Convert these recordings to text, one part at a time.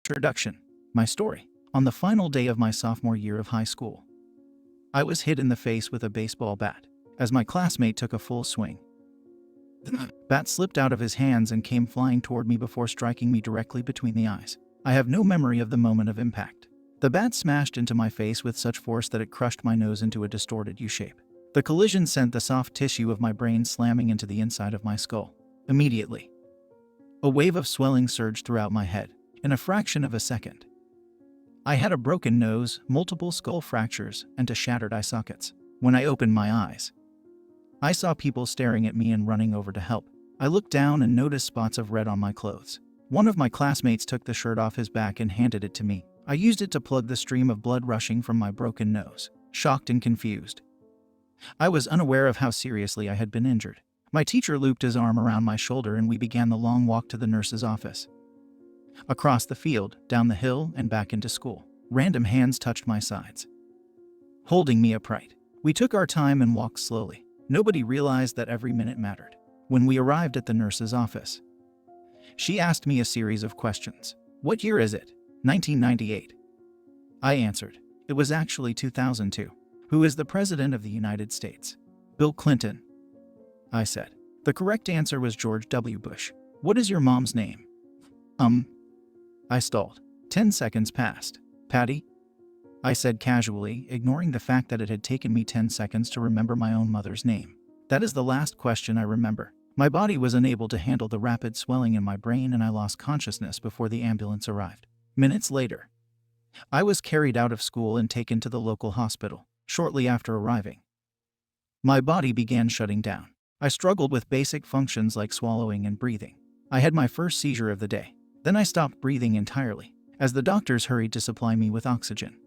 Introduction. My story. On the final day of my sophomore year of high school, I was hit in the face with a baseball bat as my classmate took a full swing. The bat slipped out of his hands and came flying toward me before striking me directly between the eyes. I have no memory of the moment of impact. The bat smashed into my face with such force that it crushed my nose into a distorted U-shape. The collision sent the soft tissue of my brain slamming into the inside of my skull. Immediately, a wave of swelling surged throughout my head. In a fraction of a second, I had a broken nose, multiple skull fractures, and two shattered eye sockets. When I opened my eyes, I saw people staring at me and running over to help. I looked down and noticed spots of red on my clothes. One of my classmates took the shirt off his back and handed it to me. I used it to plug the stream of blood rushing from my broken nose. Shocked and confused, I was unaware of how seriously I had been injured. My teacher looped his arm around my shoulder and we began the long walk to the nurse's office. Across the field, down the hill, and back into school. Random hands touched my sides, holding me upright. We took our time and walked slowly. Nobody realized that every minute mattered. When we arrived at the nurse's office, she asked me a series of questions. "What year is it?" 1998. I answered. It was actually 2002. "Who is the President of the United States?" "Bill Clinton," I said. The correct answer was George W. Bush. "What is your mom's name?" I stalled. 10 seconds passed. "Patty?" I said casually, ignoring the fact that it had taken me 10 seconds to remember my own mother's name. That is the last question I remember. My body was unable to handle the rapid swelling in my brain and I lost consciousness before the ambulance arrived. Minutes later, I was carried out of school and taken to the local hospital. Shortly after arriving, my body began shutting down. I struggled with basic functions like swallowing and breathing. I had my first seizure of the day. Then I stopped breathing entirely, as the doctors hurried to supply me with oxygen.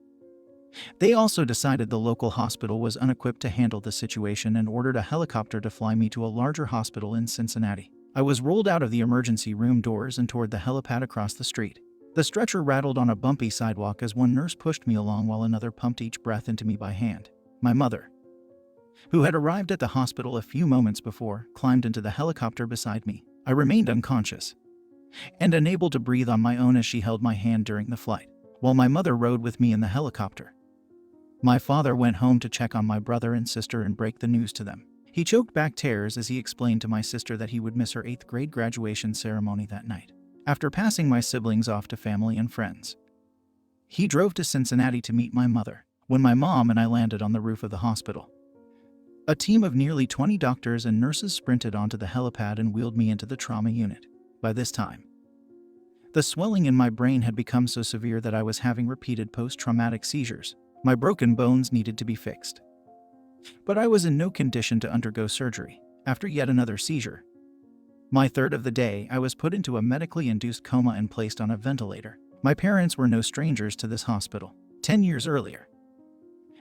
They also decided the local hospital was unequipped to handle the situation and ordered a helicopter to fly me to a larger hospital in Cincinnati. I was rolled out of the emergency room doors and toward the helipad across the street. The stretcher rattled on a bumpy sidewalk as one nurse pushed me along while another pumped each breath into me by hand. My mother, who had arrived at the hospital a few moments before, climbed into the helicopter beside me. I remained unconscious and unable to breathe on my own as she held my hand during the flight, while my mother rode with me in the helicopter. My father went home to check on my brother and sister and break the news to them. He choked back tears as he explained to my sister that he would miss her 8th grade graduation ceremony that night. After passing my siblings off to family and friends, he drove to Cincinnati to meet my mother. When my mom and I landed on the roof of the hospital, a team of nearly 20 doctors and nurses sprinted onto the helipad and wheeled me into the trauma unit. By this time, the swelling in my brain had become so severe that I was having repeated post-traumatic seizures. My broken bones needed to be fixed, but I was in no condition to undergo surgery. After yet another seizure, my third of the day, I was put into a medically induced coma and placed on a ventilator. My parents were no strangers to this hospital. 10 years earlier,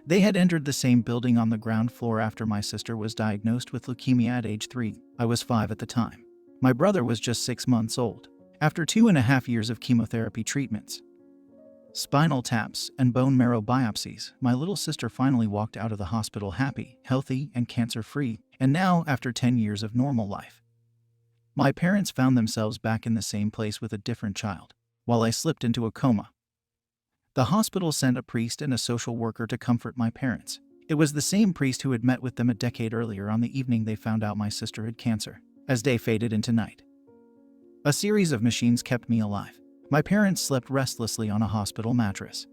they had entered the same building on the ground floor after my sister was diagnosed with leukemia at age 3. I was 5 at the time. My brother was just 6 months old. After 2.5 years of chemotherapy treatments, spinal taps, and bone marrow biopsies, my little sister finally walked out of the hospital happy, healthy, and cancer-free. And now, after 10 years of normal life, my parents found themselves back in the same place with a different child. While I slipped into a coma, the hospital sent a priest and a social worker to comfort my parents. It was the same priest who had met with them a decade earlier on the evening they found out my sister had cancer. As day faded into night, a series of machines kept me alive. My parents slept restlessly on a hospital mattress.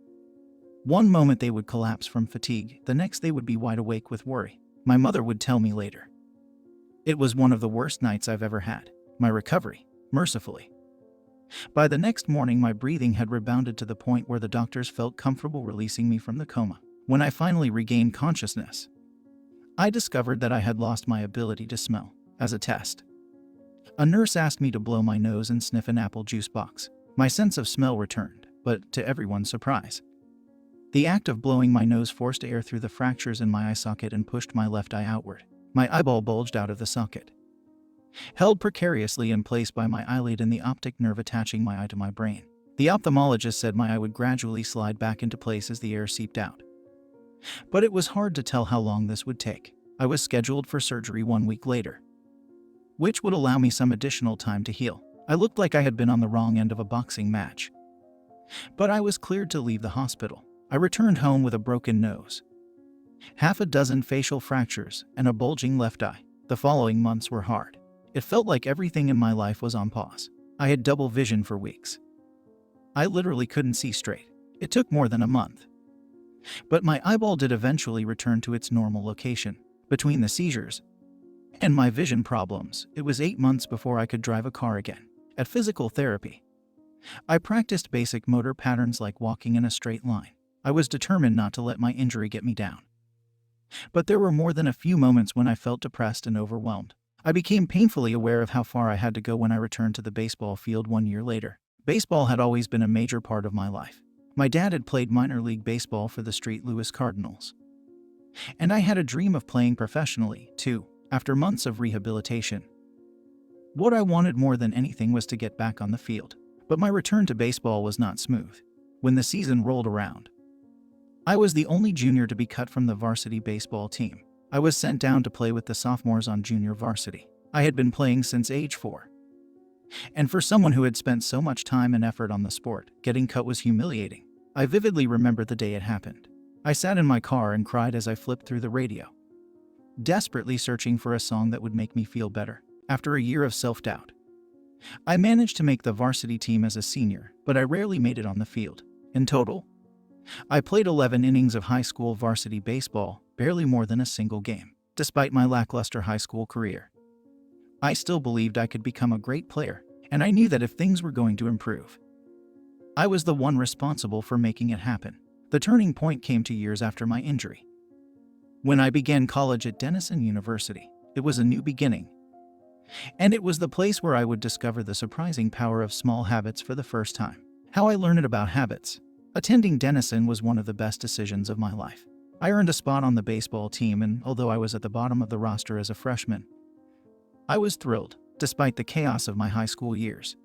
One moment they would collapse from fatigue, the next they would be wide awake with worry. My mother would tell me later, "It was one of the worst nights I've ever had." My recovery, mercifully. By the next morning, my breathing had rebounded to the point where the doctors felt comfortable releasing me from the coma. When I finally regained consciousness, I discovered that I had lost my ability to smell. As a test, a nurse asked me to blow my nose and sniff an apple juice box. My sense of smell returned, but to everyone's surprise, the act of blowing my nose forced air through the fractures in my eye socket and pushed my left eye outward. My eyeball bulged out of the socket, held precariously in place by my eyelid and the optic nerve attaching my eye to my brain. The ophthalmologist said my eye would gradually slide back into place as the air seeped out, but it was hard to tell how long this would take. I was scheduled for surgery 1 week later, which would allow me some additional time to heal. I looked like I had been on the wrong end of a boxing match. But I was cleared to leave the hospital. I returned home with a broken nose, half a dozen facial fractures, and a bulging left eye. The following months were hard. It felt like everything in my life was on pause. I had double vision for weeks. I literally couldn't see straight. It took more than a month. But my eyeball did eventually return to its normal location. Between the seizures and my vision problems, it was 8 months before I could drive a car again. At physical therapy, I practiced basic motor patterns like walking in a straight line. I was determined not to let my injury get me down. But there were more than a few moments when I felt depressed and overwhelmed. I became painfully aware of how far I had to go when I returned to the baseball field 1 year later. Baseball had always been a major part of my life. My dad had played minor league baseball for the St. Louis Cardinals. And I had a dream of playing professionally, too, after months of rehabilitation. What I wanted more than anything was to get back on the field. But my return to baseball was not smooth. When the season rolled around, I was the only junior to be cut from the varsity baseball team. I was sent down to play with the sophomores on junior varsity. I had been playing since age 4. And for someone who had spent so much time and effort on the sport, getting cut was humiliating. I vividly remember the day it happened. I sat in my car and cried as I flipped through the radio, desperately searching for a song that would make me feel better. After a year of self-doubt, I managed to make the varsity team as a senior, but I rarely made it on the field. In total, I played 11 innings of high school varsity baseball, barely more than a single game. Despite my lackluster high school career, I still believed I could become a great player, and I knew that if things were going to improve, I was the one responsible for making it happen. The turning point came 2 years after my injury. When I began college at Denison University, it was a new beginning. And it was the place where I would discover the surprising power of small habits for the first time. How I learned about habits. Attending Denison was one of the best decisions of my life. I earned a spot on the baseball team, and although I was at the bottom of the roster as a freshman, I was thrilled, despite the chaos of my high school years.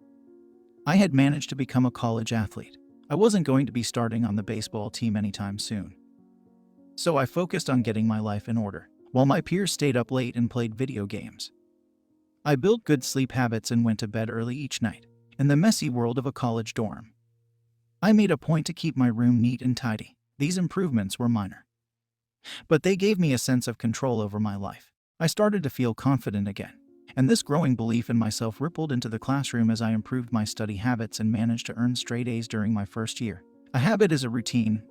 I had managed to become a college athlete. I wasn't going to be starting on the baseball team anytime soon. So I focused on getting my life in order, while my peers stayed up late and played video games. I built good sleep habits and went to bed early each night. In the messy world of a college dorm, I made a point to keep my room neat and tidy. These improvements were minor, but they gave me a sense of control over my life. I started to feel confident again, and this growing belief in myself rippled into the classroom as I improved my study habits and managed to earn straight A's during my first year. A habit is a routine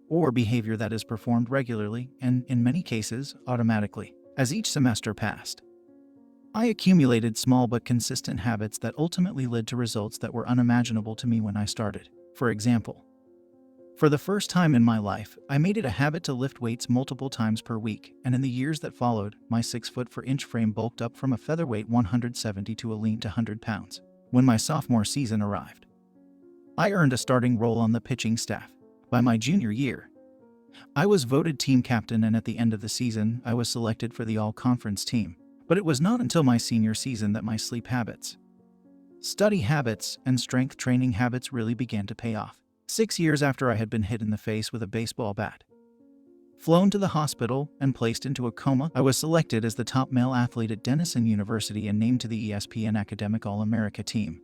or behavior that is performed regularly and, in many cases, automatically. As each semester passed, I accumulated small but consistent habits that ultimately led to results that were unimaginable to me when I started. For example, for the first time in my life, I made it a habit to lift weights multiple times per week, and in the years that followed, my 6'4" frame bulked up from a featherweight 170 to a lean 100 pounds. When my sophomore season arrived, I earned a starting role on the pitching staff. By my junior year, I was voted team captain, and at the end of the season, I was selected for the all-conference team. But it was not until my senior season that my sleep habits, study habits, and strength training habits really began to pay off. 6 years after I had been hit in the face with a baseball bat, flown to the hospital, and placed into a coma, I was selected as the top male athlete at Denison University and named to the ESPN Academic All-America team,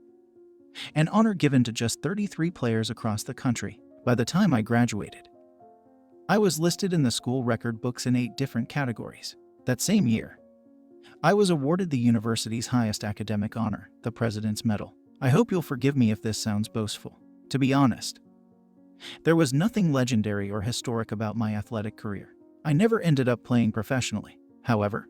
an honor given to just 33 players across the country. By the time I graduated, I was listed in the school record books in 8 different categories. That same year, I was awarded the university's highest academic honor, the President's Medal. I hope you'll forgive me if this sounds boastful. To be honest, there was nothing legendary or historic about my athletic career. I never ended up playing professionally. However,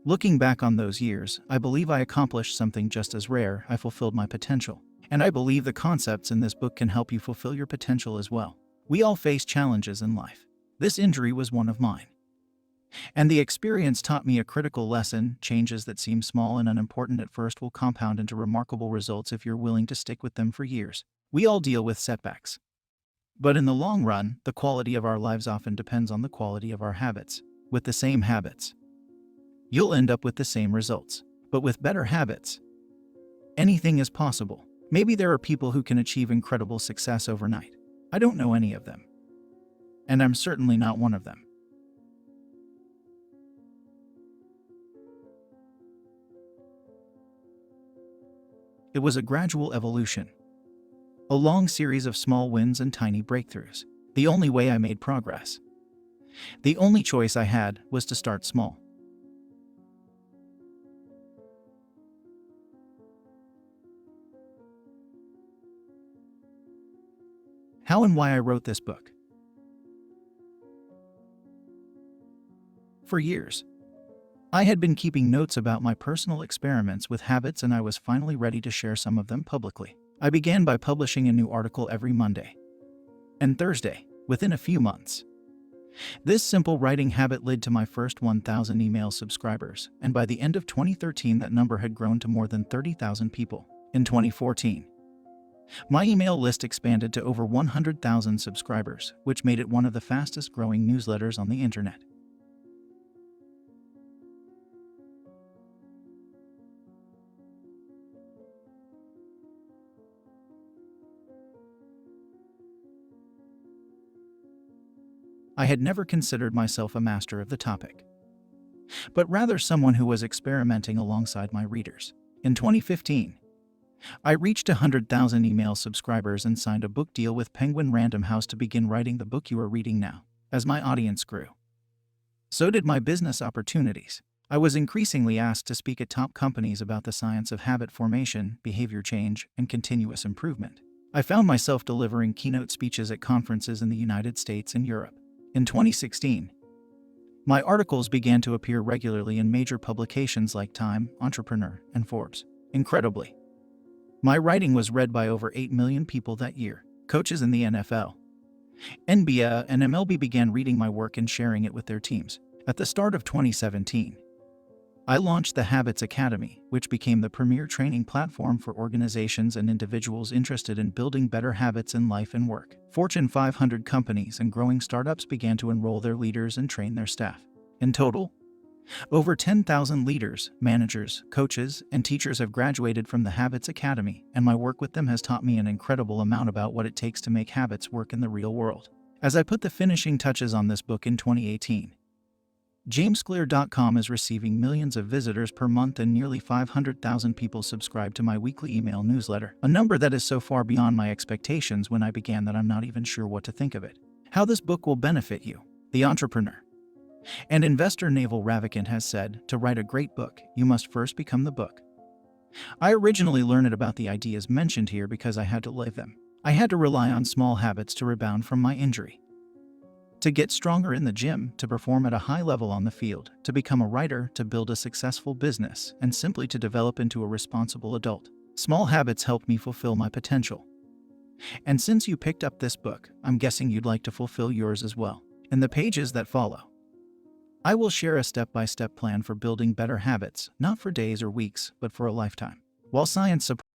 looking back on those years, I believe I accomplished something just as rare. I fulfilled my potential. And I believe the concepts in this book can help you fulfill your potential as well. We all face challenges in life. This injury was one of mine. And the experience taught me a critical lesson: changes that seem small and unimportant at first will compound into remarkable results if you're willing to stick with them for years. We all deal with setbacks, but in the long run, the quality of our lives often depends on the quality of our habits. With the same habits, you'll end up with the same results. But with better habits, anything is possible. Maybe there are people who can achieve incredible success overnight. I don't know any of them, and I'm certainly not one of them. It was a gradual evolution. A long series of small wins and tiny breakthroughs. The only way I made progress. The only choice I had was to start small. How and why I wrote this book. For years, I had been keeping notes about my personal experiments with habits, and I was finally ready to share some of them publicly. I began by publishing a new article every Monday and Thursday within a few months. This simple writing habit led to my first 1,000 email subscribers, and by the end of 2013 that number had grown to more than 30,000 people. In 2014, my email list expanded to over 100,000 subscribers, which made it one of the fastest growing newsletters on the internet. I had never considered myself a master of the topic, but rather someone who was experimenting alongside my readers. In 2015, I reached 100,000 email subscribers and signed a book deal with Penguin Random House to begin writing the book you are reading now. As my audience grew, so did my business opportunities. I was increasingly asked to speak at top companies about the science of habit formation, behavior change, and continuous improvement. I found myself delivering keynote speeches at conferences in the United States and Europe. In 2016, my articles began to appear regularly in major publications like Time, Entrepreneur, and Forbes. Incredibly, my writing was read by over 8 million people that year. Coaches in the NFL, NBA, and MLB began reading my work and sharing it with their teams. At the start of 2017, I launched the Habits Academy, which became the premier training platform for organizations and individuals interested in building better habits in life and work. Fortune 500 companies and growing startups began to enroll their leaders and train their staff. In total, over 10,000 leaders, managers, coaches, and teachers have graduated from the Habits Academy, and my work with them has taught me an incredible amount about what it takes to make habits work in the real world. As I put the finishing touches on this book in 2018, JamesClear.com is receiving millions of visitors per month, and nearly 500,000 people subscribe to my weekly email newsletter, a number that is so far beyond my expectations when I began that I'm not even sure what to think of it. How this book will benefit you. The entrepreneur and investor Naval Ravikant has said, to write a great book, you must first become the book. I originally learned about the ideas mentioned here because I had to live them. I had to rely on small habits to rebound from my injury, to get stronger in the gym, to perform at a high level on the field, to become a writer, to build a successful business, and simply to develop into a responsible adult. Small habits helped me fulfill my potential. And since you picked up this book, I'm guessing you'd like to fulfill yours as well. In the pages that follow, I will share a step-by-step plan for building better habits, not for days or weeks, but for a lifetime. While science supports